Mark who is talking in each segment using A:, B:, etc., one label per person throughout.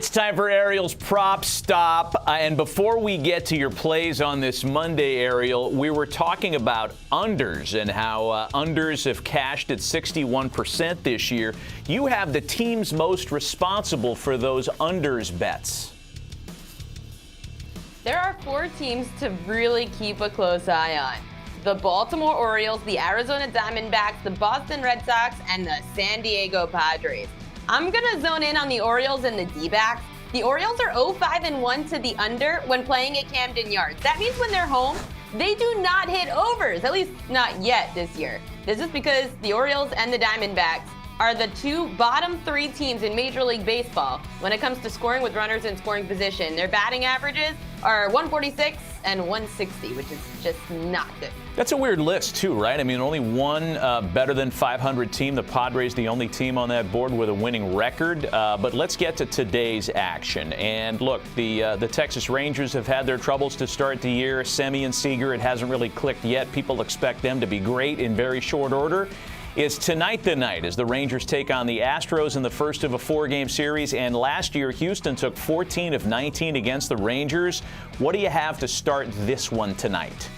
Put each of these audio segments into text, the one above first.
A: It's time for Ariel's Prop Stop. And before we get to your plays on this Monday, Ariel, we were talking about unders and how unders have cashed at 61% this year. You have the teams most responsible for those unders bets.
B: There are 4 teams to really keep a close eye on. The Baltimore Orioles, the Arizona Diamondbacks, the Boston Red Sox, and the San Diego Padres. I'm going to zone in on the Orioles and the D-backs. The Orioles are 0-5-1 to the under when playing at Camden Yards. That means when they're home, they do not hit overs, at least not yet this year. This is because the Orioles and the Diamondbacks are the 2 bottom 3 teams in Major League Baseball when it comes to scoring with runners in scoring position. Their batting averages are 146 and 160, which is just not good.
A: That's a weird list, too, right? I mean, only one better than 500 team. The Padres, the only team on that board with a winning record. But let's get to today's action. And look, the Texas Rangers have had their troubles to start the year. Semien and Seager, it hasn't really clicked yet. People expect them to be great in very short order. Is tonight the night as the Rangers take on the Astros in the first of a 4-game series? And last year, Houston took 14 of 19 against the Rangers. What do you have to start this one tonight?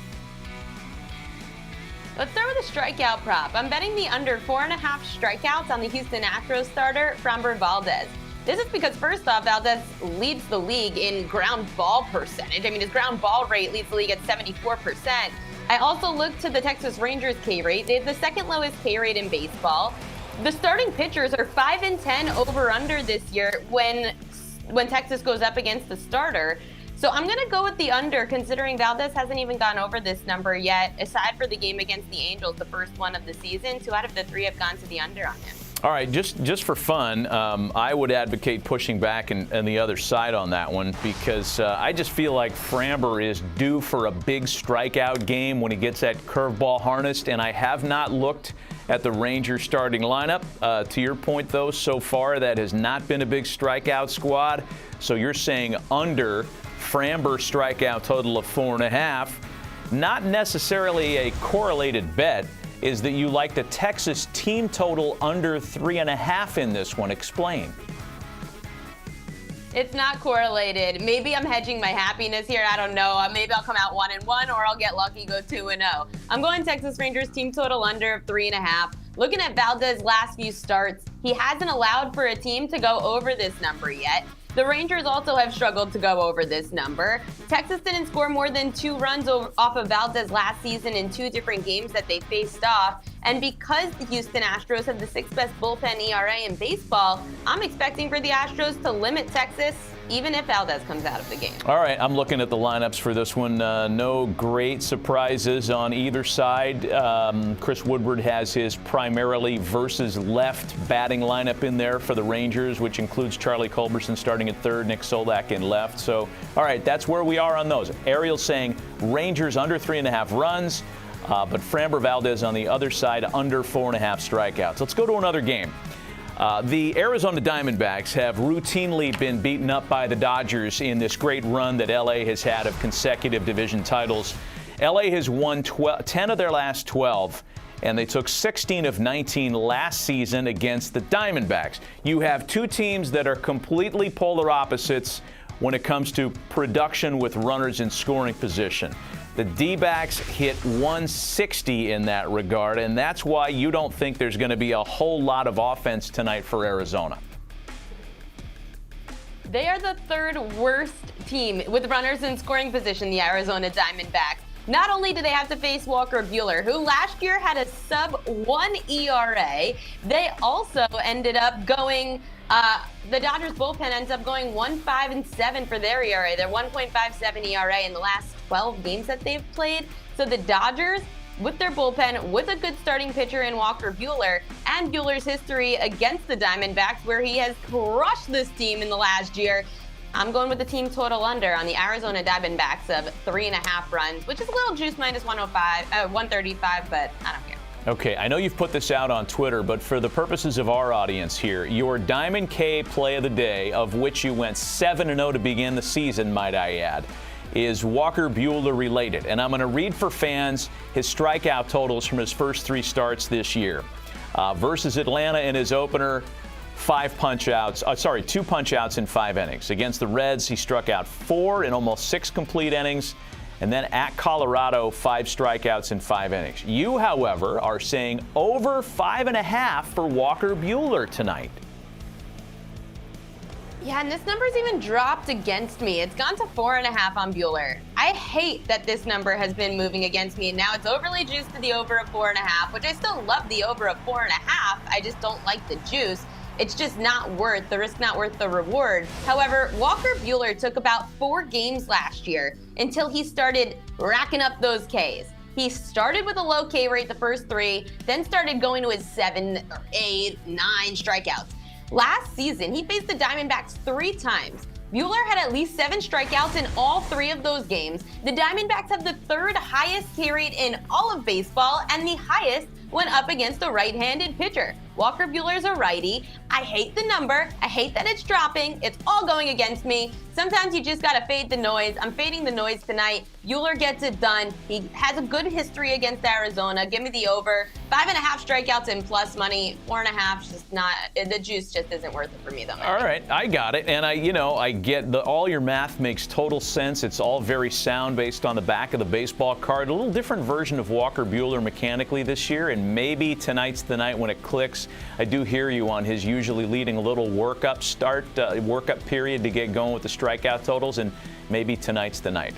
B: Let's start with a strikeout prop. I'm betting the under 4.5 strikeouts on the Houston Astros starter, Framber Valdez. This is because, first off, Valdez leads the league in ground ball percentage. I mean, his ground ball rate leads the league at 74%. I also looked to the Texas Rangers K rate. They have the second lowest K rate in baseball. The starting pitchers are 5-10 over/under this year when Texas goes up against the starter. So I'm going to go with the under, considering Valdez hasn't even gone over this number yet. Aside for the game against the Angels, the first one of the season, 2 out of the 3 have gone to the under on him.
A: All right, just for fun, I would advocate pushing back and the other side on that one because I just feel like Framber is due for a big strikeout game when he gets that curveball harnessed, and I have not looked at the Rangers starting lineup. To your point, though, so far that has not been a big strikeout squad. So you're saying under Framber strikeout total of 4.5, not necessarily a correlated bet. Is that you like the Texas team total under 3.5 in this one? Explain.
B: It's not correlated. Maybe I'm hedging my happiness here. I don't know. Maybe I'll come out 1-1, or I'll get lucky, go 2-0. I'm going Texas Rangers team total under of 3.5. Looking at Valdez's last few starts, he hasn't allowed for a team to go over this number yet. The Rangers also have struggled to go over this number. Texas didn't score more than 2 runs off of Valdez last season in 2 different games that they faced off. And because the Houston Astros have the 6th best bullpen ERA in baseball, I'm expecting for the Astros to limit Texas, even if Valdez comes out of the game.
A: All right, I'm looking at the lineups for this one. No great surprises on either side. Chris Woodward has his primarily versus left batting lineup in there for the Rangers, which includes Charlie Culberson starting at third, Nick Solak in left. So, all right, that's where we are on those. Ariel's saying Rangers under 3.5 runs, but Framber Valdez on the other side under 4.5 strikeouts. Let's go to another game. The Arizona Diamondbacks have routinely been beaten up by the Dodgers in this great run that L.A. has had of consecutive division titles. L.A. has won 10 of their last 12, and they took 16 of 19 last season against the Diamondbacks. You have 2 teams that are completely polar opposites when it comes to production with runners in scoring position. The D-backs hit 160 in that regard, and that's why you don't think there's going to be a whole lot of offense tonight for Arizona.
B: They are the 3rd worst team with runners in scoring position, the Arizona Diamondbacks. Not only do they have to face Walker Buehler, who last year had a sub-1 ERA, they also ended up going the Dodgers bullpen ends up going 1.5-7 for their ERA. They're 1.57 ERA in the last 12 games that they've played. So the Dodgers, with their bullpen, with a good starting pitcher in Walker Buehler, and Buehler's history against the Diamondbacks, where he has crushed this team in the last year, I'm going with the team total under on the Arizona Diamondbacks of 3.5 runs, which is a little juice, minus 135, but I don't care.
A: Okay, I know you've put this out on Twitter, but for the purposes of our audience here, your Diamond K play of the day, of which you went 7-0 to begin the season, might I add, is Walker Buehler related. And I'm going to read for fans his strikeout totals from his first 3 starts this year. Versus Atlanta in his opener, two punch outs in 5 innings. Against the Reds, he struck out 4 in almost 6 complete innings. And then at Colorado, 5 strikeouts in 5 innings. You, however, are saying over 5.5 for Walker Buehler tonight.
B: Yeah, and this number's even dropped against me. It's gone to 4.5 on Buehler. I hate that this number has been moving against me, and now it's overly juiced to the over of 4.5, which I still love the over of 4.5. I just don't like the juice. It's just not worth the risk, not worth the reward. However, Walker Buehler took about 4 games last year until he started racking up those Ks. He started with a low K rate the first 3, then started going to his 7 or 8, 9 strikeouts. Last season, he faced the Diamondbacks 3 times. Buehler had at least 7 strikeouts in all 3 of those games. The Diamondbacks have the 3rd highest K rate in all of baseball and the highest when up against a right-handed pitcher. Walker Buehler's a righty. I hate the number. I hate that it's dropping. It's all going against me. Sometimes you just gotta fade the noise. I'm fading the noise tonight. Buehler gets it done. He has a good history against Arizona. Give me the over. 5.5 strikeouts in plus money. 4.5 just not. The juice just isn't worth it for me though.
A: All right, I got it, and I get all your math makes total sense. It's all very sound based on the back of the baseball card. A little different version of Walker Buehler mechanically this year, and maybe tonight's the night when it clicks. I do hear you on his usually leading a little workup period to get going with the strikeout totals, and maybe tonight's the night.